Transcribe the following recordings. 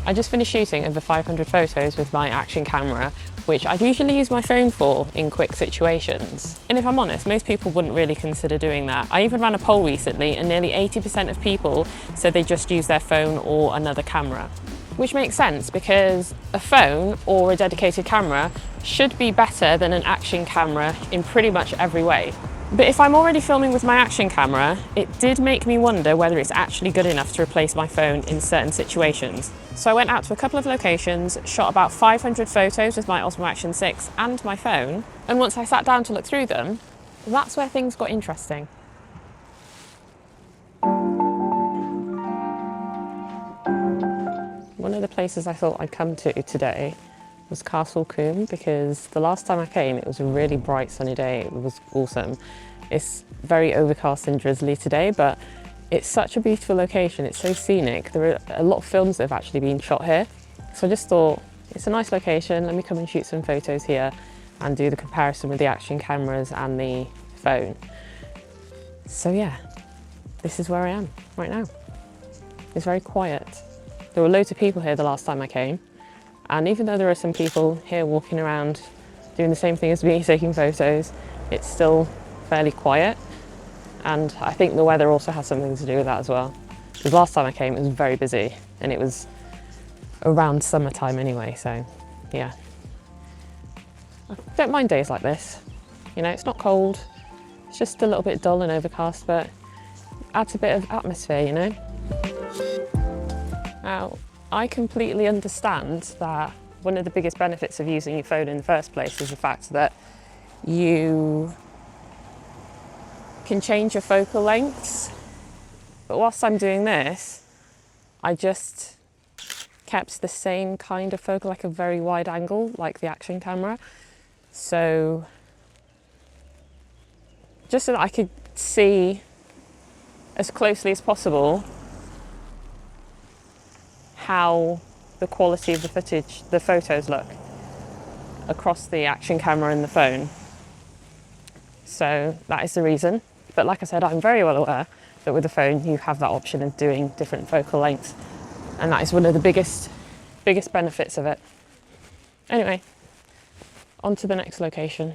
I just finished shooting over 500 photos with my action camera, which I'd usually use my phone for in quick situations. And if I'm honest, most people wouldn't really consider doing that. I even ran a poll recently and nearly 80% of people said they just use their phone or another camera. Which makes sense because a phone or a dedicated camera should be better than an action camera in pretty much every way. But if I'm already filming with my action camera, it did make me wonder whether it's actually good enough to replace my phone in certain situations. So I went out to a couple of locations, shot about 500 photos with my Osmo Action 6 and my phone, and once I sat down to look through them, that's where things got interesting. One of the places I thought I'd come to today was Castle Combe, because the last time I came it was a really bright sunny day. It was awesome. It's very overcast and drizzly today, but it's such a beautiful location. It's so scenic. There are a lot of films that have actually been shot here. So I just thought, it's a nice location, let me come and shoot some photos here and do the comparison with the action cameras and the phone. So yeah, this is where I am right now. It's very quiet. There were loads of people here the last time I came. And even though there are some people here walking around doing the same thing as me, taking photos, it's still fairly quiet. And I think the weather also has something to do with that as well. Because last time I came, it was very busy and it was around summertime anyway, so yeah. I don't mind days like this. You know, it's not cold, it's just a little bit dull and overcast, but adds a bit of atmosphere, you know? Now, I completely understand that one of the biggest benefits of using your phone in the first place is the fact that you can change your focal lengths. But whilst I'm doing this, I just kept the same kind of focal, like a very wide angle, like the action camera. So just so that I could see as closely as possible how the quality of the footage, the photos look across the action camera and the phone. So that is the reason. But like I said, I'm very well aware that with the phone you have that option of doing different focal lengths, and that is one of the biggest benefits of it. Anyway, on to the next location.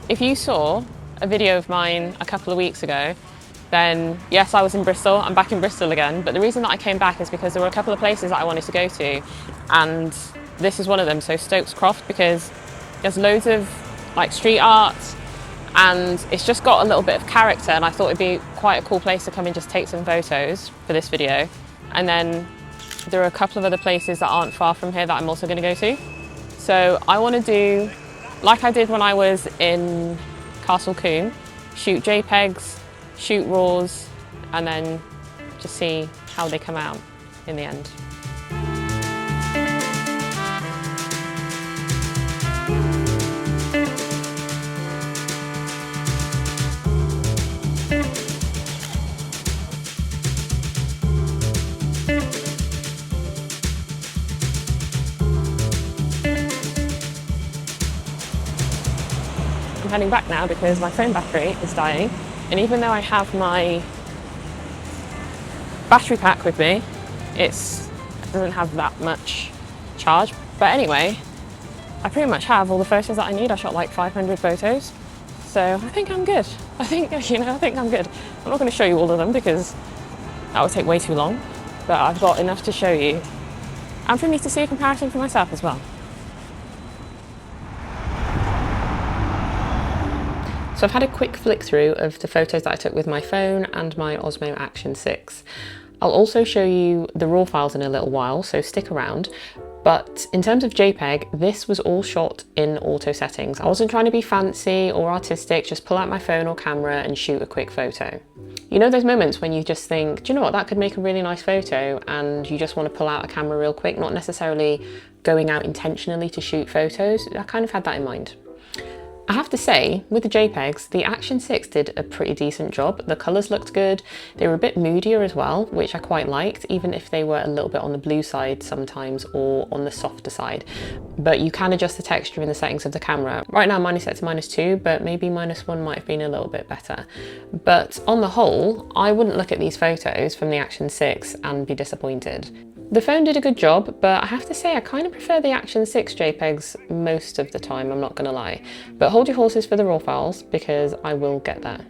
If you saw a video of mine a couple of weeks ago, then yes, I was in Bristol. I'm back in Bristol again, but the reason that I came back is because there were a couple of places that I wanted to go to, and this is one of them. So Stokes Croft, because there's loads of like street art and it's just got a little bit of character, and I thought it'd be quite a cool place to come and just take some photos for this video. And then there are a couple of other places that aren't far from here that I'm also going to go to. So I want to do like I did when I was in Castle Combe, shoot JPEGs, shoot RAWs, and then just see how they come out in the end. I'm heading back now because my phone battery is dying, and even though I have my battery pack with me, it doesn't have that much charge. But anyway, I pretty much have all the photos that I need. I shot like 500 photos, so I think I'm good. I think I'm good. I'm not going to show you all of them because that would take way too long, but I've got enough to show you and for me to see a comparison for myself as well. So I've had a quick flick through of the photos that I took with my phone and my Osmo Action 6. I'll also show you the RAW files in a little while, so stick around. But in terms of JPEG, this was all shot in auto settings. I wasn't trying to be fancy or artistic, just pull out my phone or camera and shoot a quick photo. You know those moments when you just think, do you know what, that could make a really nice photo, and you just want to pull out a camera real quick, not necessarily going out intentionally to shoot photos. I kind of had that in mind. I have to say, with the JPEGs, the Action 6 did a pretty decent job. The colours looked good, they were a bit moodier as well, which I quite liked, even if they were a little bit on the blue side sometimes or on the softer side. But you can adjust the texture in the settings of the camera. Right now mine is set to -2, but maybe -1 might have been a little bit better. But on the whole, I wouldn't look at these photos from the Action 6 and be disappointed. The phone did a good job, but I have to say I kind of prefer the Action 6 JPEGs most of the time, I'm not gonna lie. But hold your horses for the RAW files, because I will get there.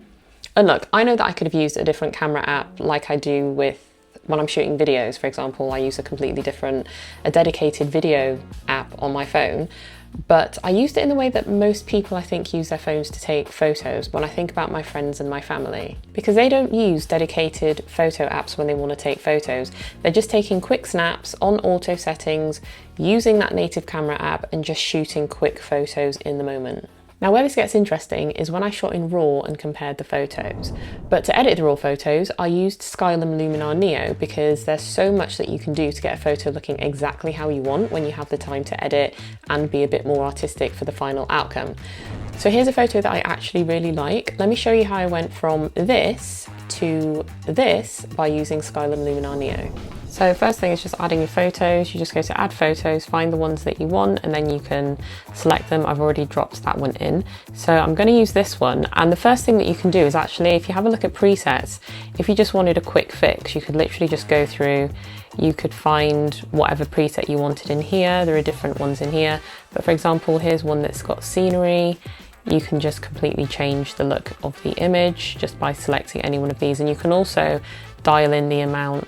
And look, I know that I could have used a different camera app like I do with when I'm shooting videos, for example. I use a dedicated video app on my phone, but I used it in the way that most people I think use their phones to take photos when I think about my friends and my family. Because they don't use dedicated photo apps when they want to take photos. They're just taking quick snaps on auto settings, using that native camera app and just shooting quick photos in the moment. Now where this gets interesting is when I shot in RAW and compared the photos. But to edit the RAW photos, I used Skylum Luminar Neo because there's so much that you can do to get a photo looking exactly how you want when you have the time to edit and be a bit more artistic for the final outcome. So here's a photo that I actually really like. Let me show you how I went from this to this by using Skylum Luminar Neo. So first thing is just adding your photos. You just go to add photos, find the ones that you want, and then you can select them. I've already dropped that one in. So I'm going to use this one. And the first thing that you can do is actually, if you have a look at presets, if you just wanted a quick fix, you could literally just go through, you could find whatever preset you wanted in here. There are different ones in here. But for example, here's one that's got scenery. You can just completely change the look of the image just by selecting any one of these. And you can also dial in the amount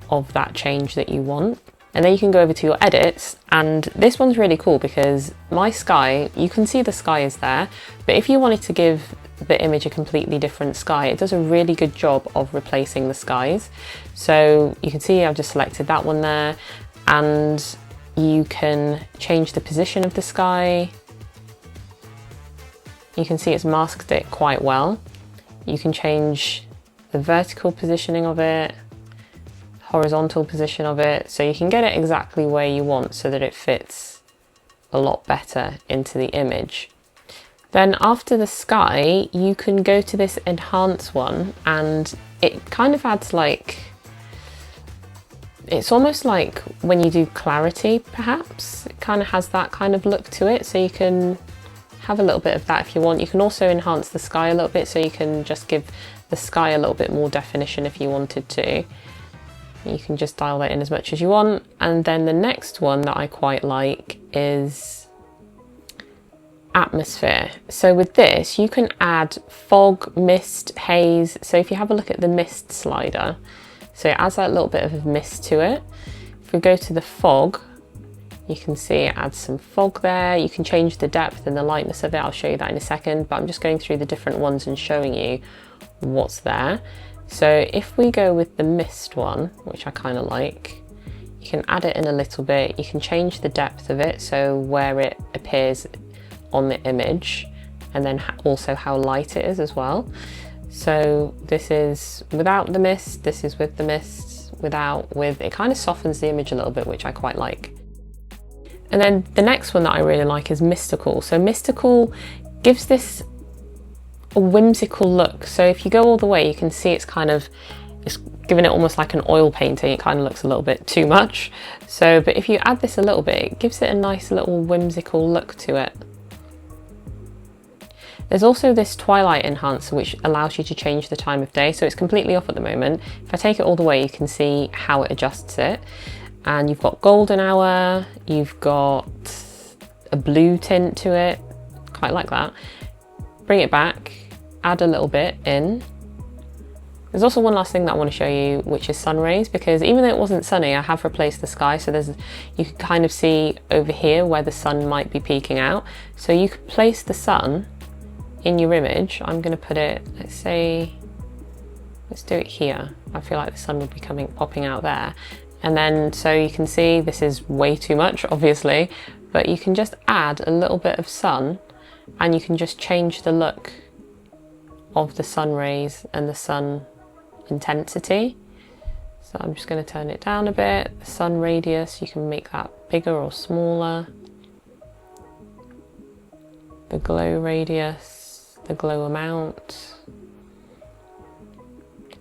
of that change that you want. And then you can go over to your edits, and this one's really cool because my sky, you can see the sky is there, but if you wanted to give the image a completely different sky, it does a really good job of replacing the skies. So you can see I've just selected that one there, and you can change the position of the sky. You can see it's masked it quite well. You can change the vertical positioning of it, horizontal position of it, so you can get it exactly where you want so that it fits a lot better into the image. Then after the sky, you can go to this enhance one, and it kind of adds like, it's almost like when you do clarity perhaps, it kind of has that kind of look to it, so you can have a little bit of that if you want. You can also enhance the sky a little bit, so you can just give the sky a little bit more definition if you wanted to. You can just dial that in as much as you want. And then the next one that I quite like is atmosphere. So with this, you can add fog, mist, haze. So if you have a look at the mist slider, so it adds that little bit of mist to it. If we go to the fog, you can see it adds some fog there. You can change the depth and the lightness of it. I'll show you that in a second, but I'm just going through the different ones and showing you what's there. So if we go with the mist one, which I kind of like, you can add it in a little bit. You can change the depth of it, so where it appears on the image, and then also how light it is as well. So this is without the mist, this is with the mist, with, it kind of softens the image a little bit, which I quite like. And then the next one that I really like is mystical. So mystical gives this a whimsical look. So if you go all the way, you can see it's giving it almost like an oil painting. It kind of looks a little bit too much. So, but if you add this a little bit, it gives it a nice little whimsical look to it. There's also this twilight enhancer, which allows you to change the time of day. So it's completely off at the moment. If I take it all the way, you can see how it adjusts it. And you've got golden hour, you've got a blue tint to it, quite like that. Bring it back, add a little bit in. There's also one last thing that I want to show you, which is sun rays, because even though it wasn't sunny, I have replaced the sky. So you can kind of see over here where the sun might be peeking out. So you could place the sun in your image. I'm going to put it, let's do it here. I feel like the sun would be popping out there. And then, so you can see this is way too much, obviously, but you can just add a little bit of sun, and you can just change the look of the sun rays and the sun intensity. So I'm just going to turn it down a bit. The sun radius, you can make that bigger or smaller. the glow radius, the glow amount.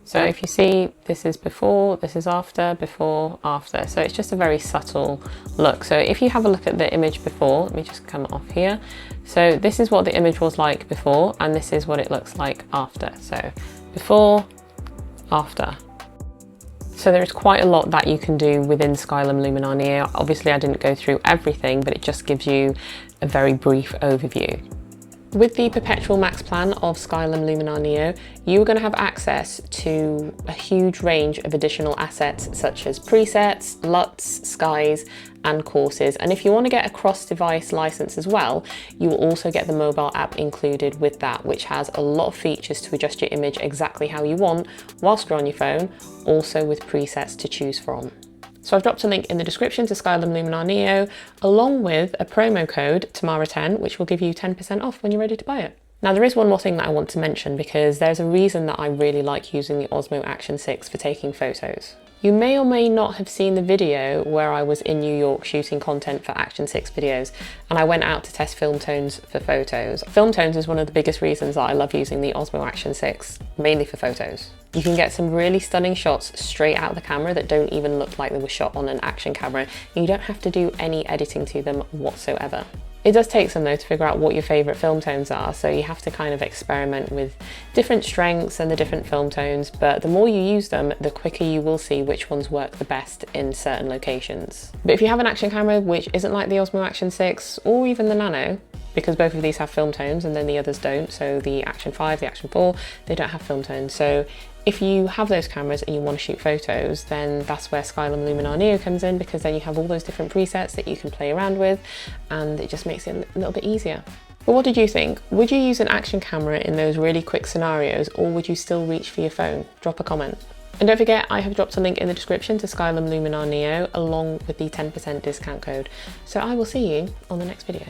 So if you see, this is before, this is after, before, after. So it's just a very subtle look. So if you have a look at the image before, let me just come off here. So this is what the image was like before, and this is what it looks like after. So before, after. So there's quite a lot that you can do within Skylum Luminar Neo. Obviously I didn't go through everything, but it just gives you a very brief overview. With the Perpetual Max plan of Skylum Luminar Neo, you're going to have access to a huge range of additional assets such as presets, LUTs, skies, and courses. And if you want to get a cross-device license as well, you will also get the mobile app included with that, which has a lot of features to adjust your image exactly how you want whilst you're on your phone, also with presets to choose from. So I've dropped a link in the description to Skylum Luminar Neo, along with a promo code, Tamara10, which will give you 10% off when you're ready to buy it. Now there is one more thing that I want to mention, because there's a reason that I really like using the Osmo Action 6 for taking photos. You may or may not have seen the video where I was in New York shooting content for Action 6 videos, and I went out to test film tones for photos. Film tones is one of the biggest reasons that I love using the Osmo Action 6, mainly for photos. You can get some really stunning shots straight out of the camera that don't even look like they were shot on an action camera, and you don't have to do any editing to them whatsoever. It does take some though to figure out what your favourite film tones are, so you have to kind of experiment with different strengths and the different film tones, but the more you use them, the quicker you will see which ones work the best in certain locations. But if you have an action camera which isn't like the Osmo Action 6 or even the Nano, because both of these have film tones and then the others don't, so the Action 5, the Action 4, they don't have film tones. So if you have those cameras and you want to shoot photos, then that's where Skylum Luminar Neo comes in, because then you have all those different presets that you can play around with, and it just makes it a little bit easier. But what did you think? Would you use an action camera in those really quick scenarios, or would you still reach for your phone? Drop a comment. And don't forget, I have dropped a link in the description to Skylum Luminar Neo along with the 10% discount code. So I will see you on the next video.